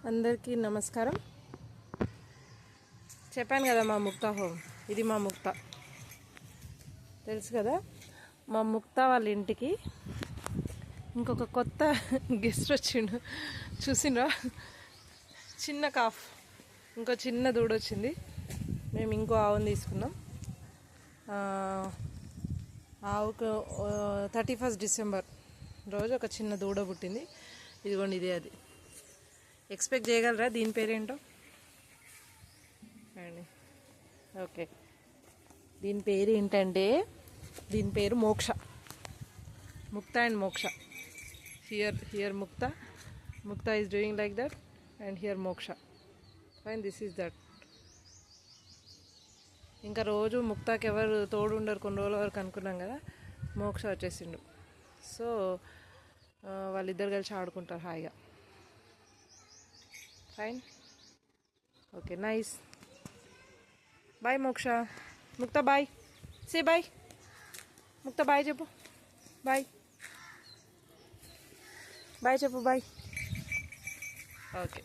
అందరికీ నమస్కారం. చెప్పాను కదా మా ముక్తా హోమ్, ఇది మా ముక్తా తెలుసు కదా. మా ముక్తా వాళ్ళ ఇంటికి ఇంకొక కొత్త గెస్ట్ వచ్చిండు, చూసిండ్రా? చిన్న కాఫ్, ఇంకో చిన్న దూడ వచ్చింది. మేము ఇంకో ఆవును తీసుకున్నాం. ఆవుకు 31 డిసెంబర్ రోజు ఒక చిన్న దూడ పుట్టింది. ఇదిగోండి, ఇదే అది. ఎక్స్పెక్ట్ చేయగలరా దీని పేరేంటో? ఓకే, దీని పేరు ఏంటంటే, దీని పేరు Moksha. Mukta and Moksha. Here Mukta is doing like that and here Moksha. Fine, this is that. ఇంకా రోజు ముక్తాకి ఎవరు తోడు ఉండరు కొన్ని రోజుల వరకు అనుకున్నాం కదా, మోక్ష వచ్చేసిండు. సో వాళ్ళిద్దరు కలిసి ఆడుకుంటారు హాయిగా. Fine, okay, nice. Bye Moksha. Mukta bye, say bye. Mukta bye చెప్పు. బాయ్ బాయ్ చెప్పు. బాయ్. ఓకే.